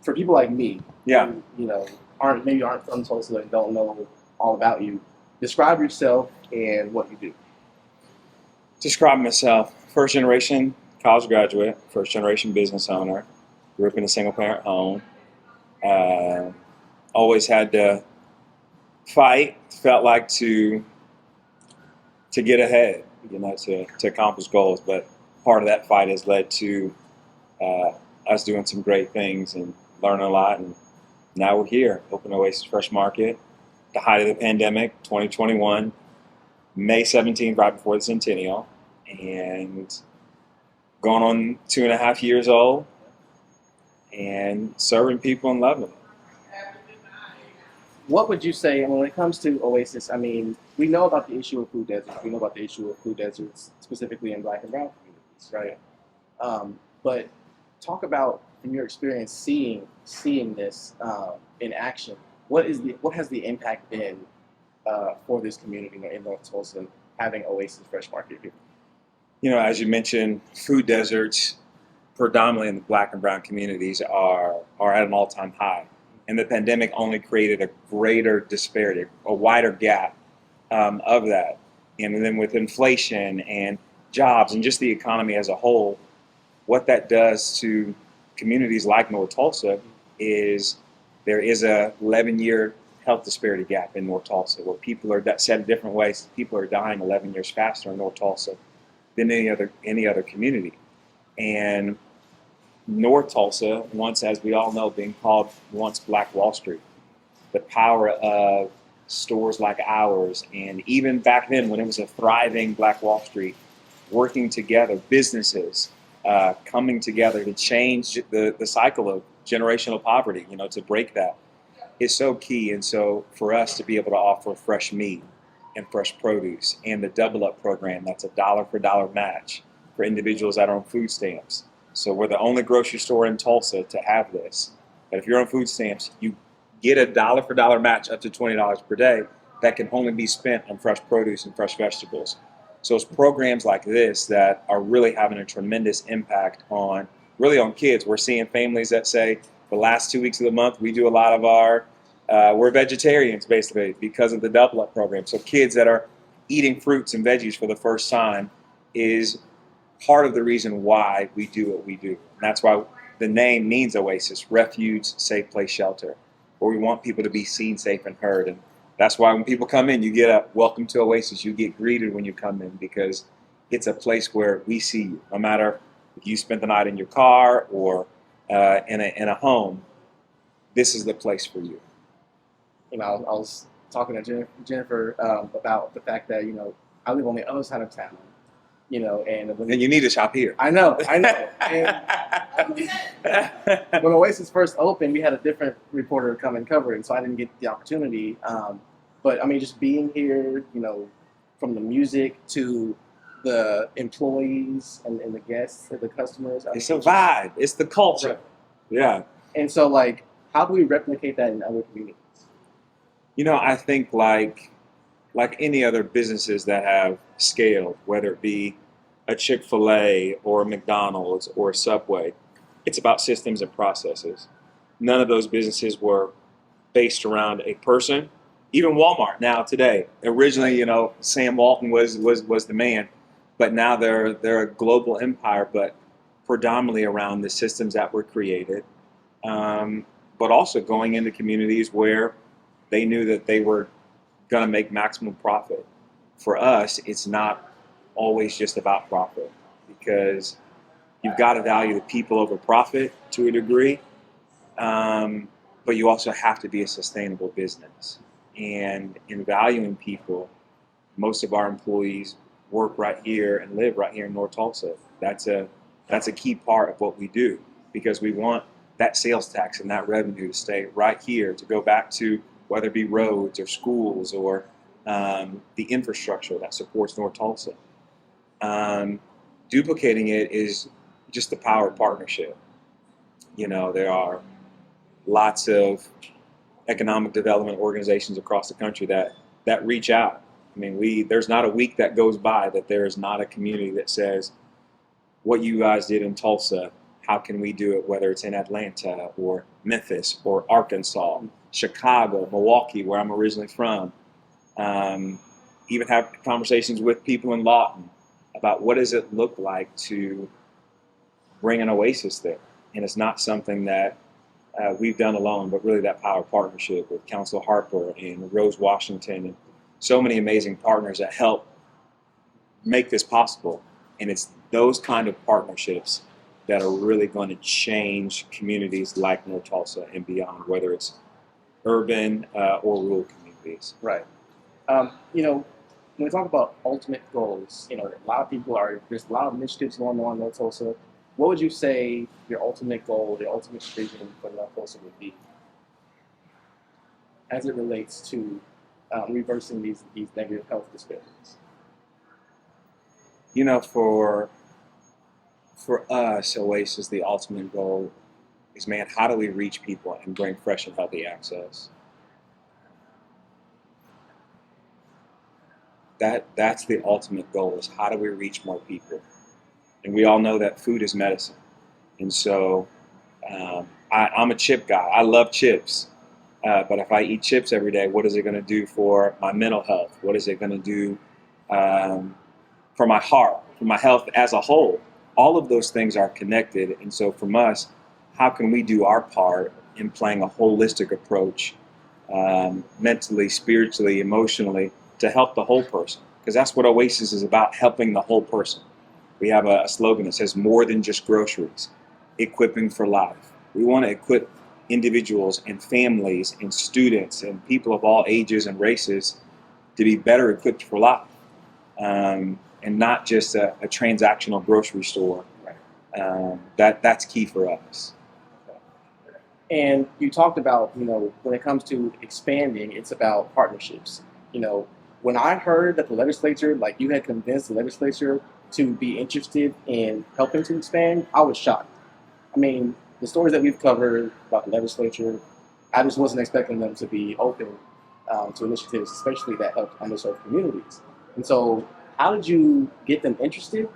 for people like me, Yeah. who, aren't from Tulsa and don't know all about you, describe yourself and what you do. Describe myself. First generation college graduate, first generation business owner, grew up in a single parent home. Uh, Always had to fight, felt like to get ahead, to accomplish goals. But part of that fight has led to us doing some great things and learning a lot. And now we're here, open Oasis Fresh Market, the height of the pandemic, 2021, May 17th, right before the centennial, and going on 2.5 years old, and serving people and loving it. What would you say, when it comes to Oasis, we know about the issue of food deserts. We know about the issue of food deserts specifically in Black and brown communities, right? But talk about, from your experience, seeing this in action. What has the impact been for this community in North Tulsa, having Oasis Fresh Market here? As you mentioned, food deserts, predominantly in the Black and brown communities, are at an all-time high. And the pandemic only created a greater disparity, a wider gap of that. And then with inflation and jobs and just the economy as a whole, what that does to communities like North Tulsa is there is a 11-year health disparity gap in North Tulsa, where people are, said a different ways, people are dying 11 years faster in North Tulsa than any other community. And North Tulsa, once, as we all know, being called once Black Wall Street. The power of stores like ours, and even back then when it was a thriving Black Wall Street, working together, businesses coming together to change the cycle of generational poverty, to break that, is so key. And so for us to be able to offer fresh meat and fresh produce, and the Double Up program, that's a dollar for dollar match for individuals that are on food stamps. So we're the only grocery store in Tulsa to have this. But if you're on food stamps, you get a dollar for dollar match up to $20 per day that can only be spent on fresh produce and fresh vegetables. So it's programs like this that are really having a tremendous impact on kids. We're seeing families that say the last 2 weeks of the month, we do a lot of we're vegetarians basically because of the Double Up program. So kids that are eating fruits and veggies for the first time is part of the reason why we do what we do. And that's why the name means Oasis, refuge, safe place, shelter, where we want people to be seen, safe, and heard. And that's why when people come in, you get a welcome to Oasis. You get greeted when you come in, because it's a place where we see you. No matter if you spent the night in your car or in a home, this is the place for you. I was talking to Jennifer about the fact that, I live on the other side of town. And you need to shop here. I know. And when Oasis first opened, we had a different reporter come and cover it, so I didn't get the opportunity. But just being here, from the music to the employees and the guests and the customers. It's a vibe. It's the culture. Right. Yeah. And so, how do we replicate that in other communities? I think like any other businesses that have scaled, whether it be a Chick-fil-A or a McDonald's or a Subway, it's about systems and processes. None of those businesses were based around a person. Even Walmart now today. Originally, Sam Walton was the man, but now they're a global empire, but predominantly around the systems that were created, but also going into communities where they knew that they were going to make maximum profit. For us, it's not always just about profit, because you've got to value the people over profit to a degree, but you also have to be a sustainable business. And in valuing people, most of our employees work right here and live right here in North Tulsa. That's a key part of what we do, because we want that sales tax and that revenue to stay right here, to go back to whether it be roads or schools or the infrastructure that supports North Tulsa. Duplicating it is just the power of partnership. There are lots of economic development organizations across the country that reach out. There's not a week that goes by that there is not a community that says, what you guys did in Tulsa how can we do it, whether it's in Atlanta or Memphis or Arkansas, Chicago, Milwaukee, where I'm originally from. Even have conversations with people in Lawton about what does it look like to bring an Oasis there. And it's not something that we've done alone, but really that power partnership with Council Harper and Rose Washington and so many amazing partners that help make this possible. And it's those kind of partnerships that are really going to change communities like North Tulsa and beyond, whether it's urban or rural communities. Right. You know, when we talk about ultimate goals, you know, there's a lot of initiatives going on in North Tulsa. What would you say your ultimate goal, the ultimate vision for North Tulsa would be as it relates to reversing these negative health disparities? You know, for us, Oasis, the ultimate goal is, man, how do we reach people and bring fresh and healthy access? That's the ultimate goal, is how do we reach more people? And we all know that food is medicine. And so I'm a chip guy. I love chips. But if I eat chips every day, what is it going to do for my mental health? What is it going to do for my heart, for my health as a whole? All of those things are connected. And so from us, how can we do our part in playing a holistic approach, mentally, spiritually, emotionally, to help the whole person? Because that's what Oasis is about, helping the whole person. We have a slogan that says more than just groceries, equipping for life. We want to equip individuals and families and students and people of all ages and races to be better equipped for life, and not just a transactional grocery store. That's key for us. And you talked about, you know, when it comes to expanding, it's about partnerships. You know, when I heard that the legislature, like you had convinced the legislature to be interested in helping to expand, I was shocked. I mean, the stories that we've covered about the legislature, I just wasn't expecting them to be open to initiatives, especially that help underserved communities. And so, how did you get them interested?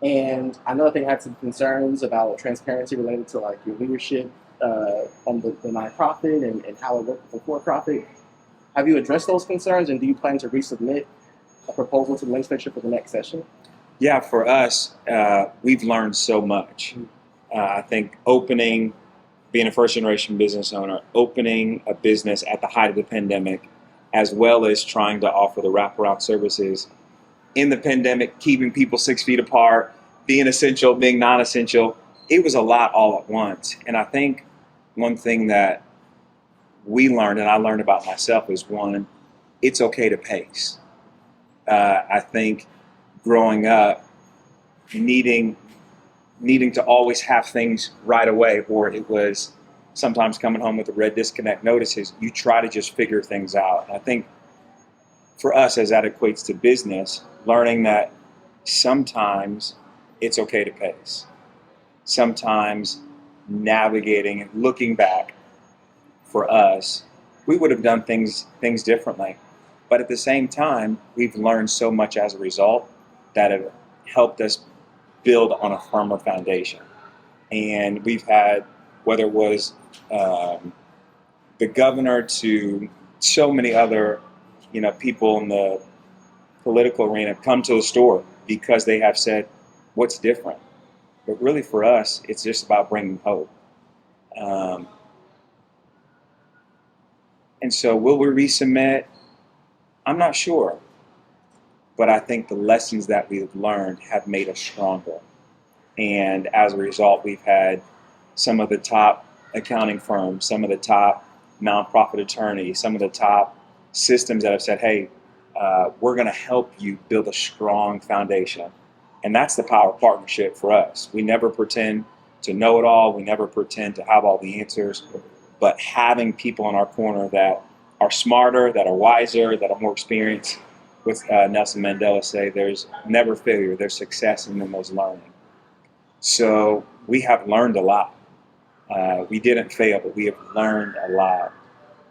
And I know that they had some concerns about transparency related to like your leadership on the nonprofit and how it worked with the for-profit. Have you addressed those concerns, and do you plan to resubmit a proposal to the legislature for the next session? Yeah, for us, we've learned so much. I think being a first-generation business owner, opening a business at the height of the pandemic, as well as trying to offer the wraparound services in the pandemic, keeping people 6 feet apart, being essential, being non-essential, it was a lot all at once. And I think one thing that we learned, and I learned about myself, is one, it's okay to pace. I think growing up, needing to always have things right away, or it was sometimes coming home with the red disconnect notices, you try to just figure things out. And I think for us, as that equates to business, learning that sometimes it's okay to pace. Sometimes navigating and looking back, for us, we would have done things differently. But at the same time, we've learned so much as a result that have helped us build on a firmer foundation. And we've had, whether it was the governor to so many other, people in the political arena come to the store because they have said, what's different? But really for us, it's just about bringing hope. And so will we resubmit? I'm not sure. But I think the lessons that we've learned have made us stronger. And as a result, we've had some of the top accounting firms, some of the top nonprofit attorneys, some of the top systems that have said, hey, we're going to help you build a strong foundation. And that's the power of partnership for us. We never pretend to know it all. We never pretend to have all the answers. But having people in our corner that are smarter, that are wiser, that are more experienced, with Nelson Mandela say, there's never failure, there's success in those learning. So we have learned a lot. We didn't fail, but we have learned a lot.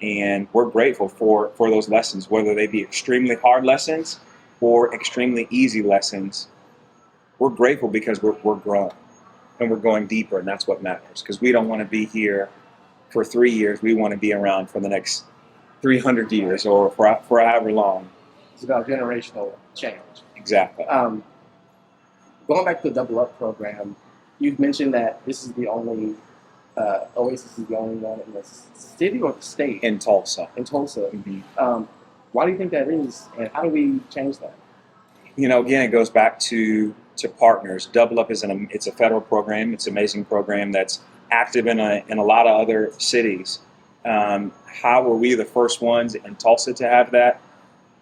And we're grateful for those lessons, whether they be extremely hard lessons or extremely easy lessons. We're grateful because we're growing. and we're going deeper, and that's what matters. Because we don't want to be here for 3 years. We want to be around for the next 300 years or for however long. It's about generational change. Exactly. Going back to the Double Up program, you've mentioned that this is the only Oasis is the only one in the city or the state In Tulsa. in Tulsa. Mm-hmm. Why do you think that is, and how do we change that? Again, it goes back to partners. Double Up it's a federal program. It's an amazing program that's active in a lot of other cities. How were we the first ones in Tulsa to have that?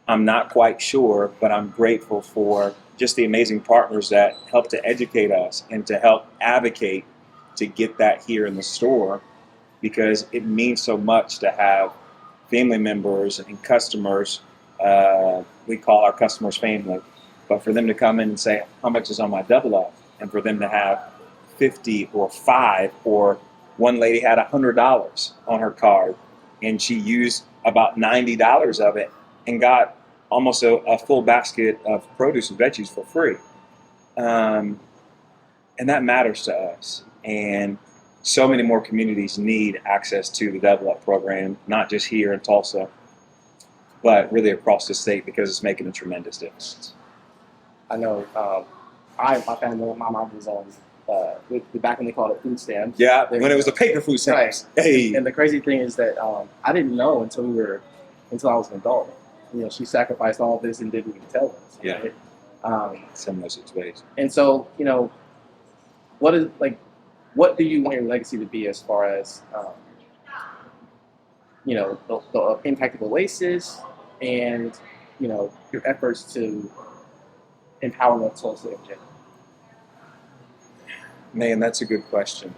I'm not quite sure, but I'm grateful for just the amazing partners that help to educate us and to help advocate to get that here in the store, because it means so much to have family members and customers. We call our customers family, but for them to come in and say, how much is on my Double Up? And for them to have 50 or 5, or one lady had $100 on her card and she used about $90 of it and got almost a full basket of produce and veggies for free. And that matters to us. And so many more communities need access to the Double Up program, not just here in Tulsa, but really across the state, because it's making a tremendous difference. I know my family, my mom was on, back when they called it food stamps. Yeah, when it was the paper food stamps. Right. Hey. And the crazy thing is that I didn't know until I was an adult. She sacrificed all this and didn't even tell us. Yeah. Right? Similar situation. And so, what do you want your legacy to be as far as, the impact of Oasis and, your efforts to empower North Tulsa in general? Man, that's a good question.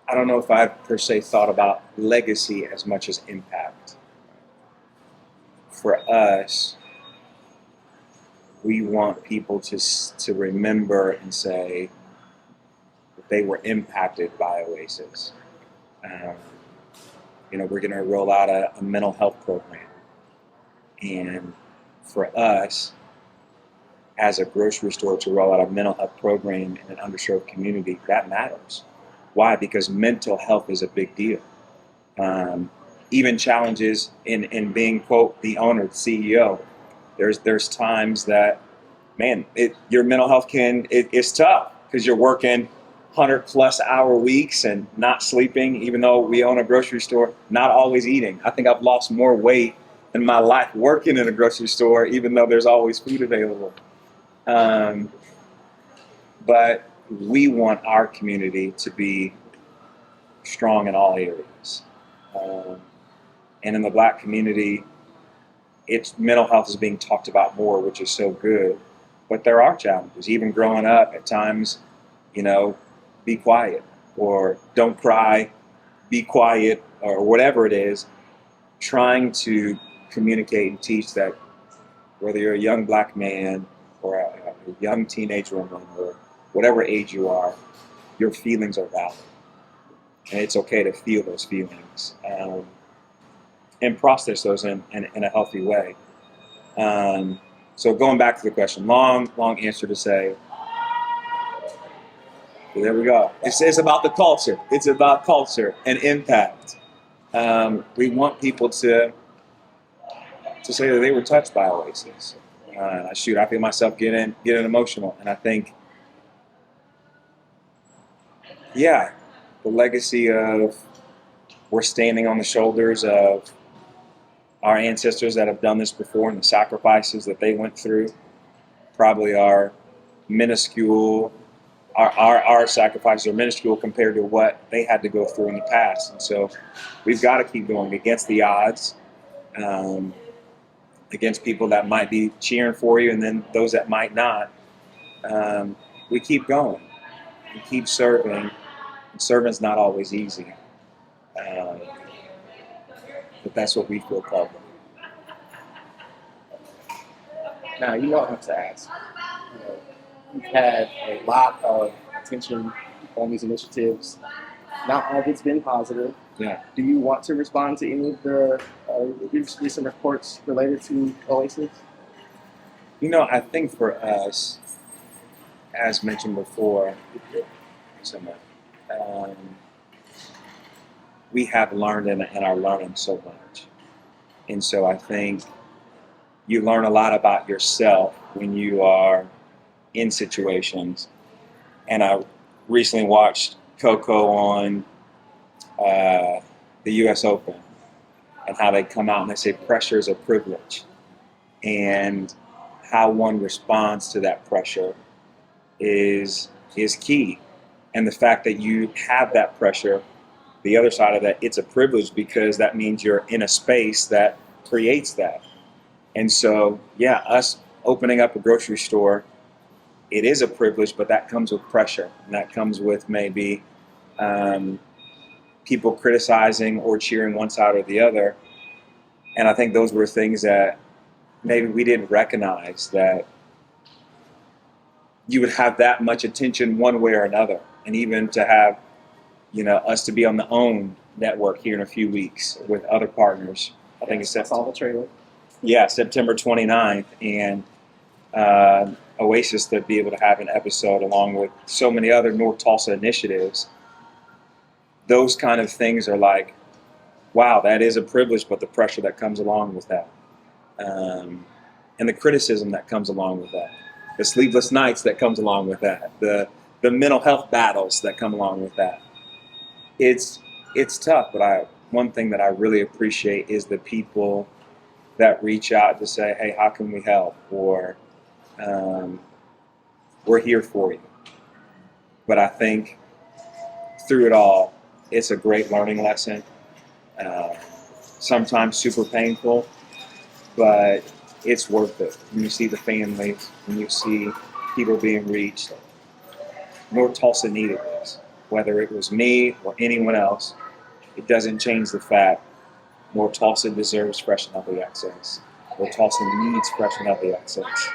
I don't know if I've per se thought about legacy as much as impact. For us, we want people to remember and say that they were impacted by Oasis. We're going to roll out a mental health program. And for us, as a grocery store, to roll out a mental health program in an underserved community, that matters. Why? Because mental health is a big deal. Even challenges in being, quote, the owner, the CEO. There's times that, man, your mental health it's tough because you're working 100+ hour weeks and not sleeping, even though we own a grocery store, not always eating. I think I've lost more weight in my life working in a grocery store, even though there's always food available. But we want our community to be strong in all areas. And in the Black community, mental health is being talked about more, which is so good. But there are challenges. Even growing up, at times, be quiet, or don't cry, be quiet, or whatever it is. Trying to communicate and teach that whether you're a young Black man or a young teenage woman or whatever age you are, your feelings are valid. And it's okay to feel those feelings and process those in a healthy way. So going back to the question, long answer to say, well, there we go. It's about the culture. It's about culture and impact. We want people to say that they were touched by Oasis. I feel myself getting emotional, and I think, the legacy of we're standing on the shoulders of our ancestors that have done this before, and the sacrifices that they went through probably are minuscule. Our sacrifices are minuscule compared to what they had to go through in the past. And so we've got to keep going against the odds, against people that might be cheering for you and then those that might not. We keep going. We keep serving. And serving's not always easy. But that's what we feel called to. Now, you don't have to ask. You've had a lot of attention on these initiatives. Not all of it's been positive. Yeah. Do you want to respond to any of the recent reports related to Oasis? You know, I think for us, as mentioned before, so much, um, we have learned and are learning so much. And so I think you learn a lot about yourself when you are in situations. And I recently watched Coco on the U.S. Open and how they come out and they say pressure is a privilege. And how one responds to that pressure is key. And the fact that you have that pressure, the other side of that, it's a privilege because that means you're in a space that creates that. And so, yeah, us opening up a grocery store, it is a privilege, but that comes with pressure. And that comes with maybe people criticizing or cheering one side or the other. And I think those were things that maybe we didn't recognize, that you would have that much attention one way or another. And even to have, us to be on the OWN network here in a few weeks with other partners. I think it's I saw the trailer. Yeah, September 29th, and Oasis to be able to have an episode along with so many other North Tulsa initiatives. Those kind of things are like, wow, that is a privilege, but the pressure that comes along with that, and the criticism that comes along with that, the sleepless nights that comes along with that, the mental health battles that come along with that. It's tough, but one thing that I really appreciate is the people that reach out to say, hey, how can we help? Or we're here for you. But I think through it all, it's a great learning lesson. Sometimes super painful, but it's worth it. When you see the families, when you see people being reached, North Tulsa needed this. Whether it was me or anyone else, it doesn't change the fact North Tulsa deserves fresh and healthy access. North Tulsa needs fresh and healthy access.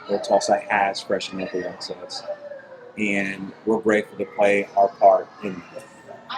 North Tulsa has fresh and healthy access. And we're grateful to play our part in that.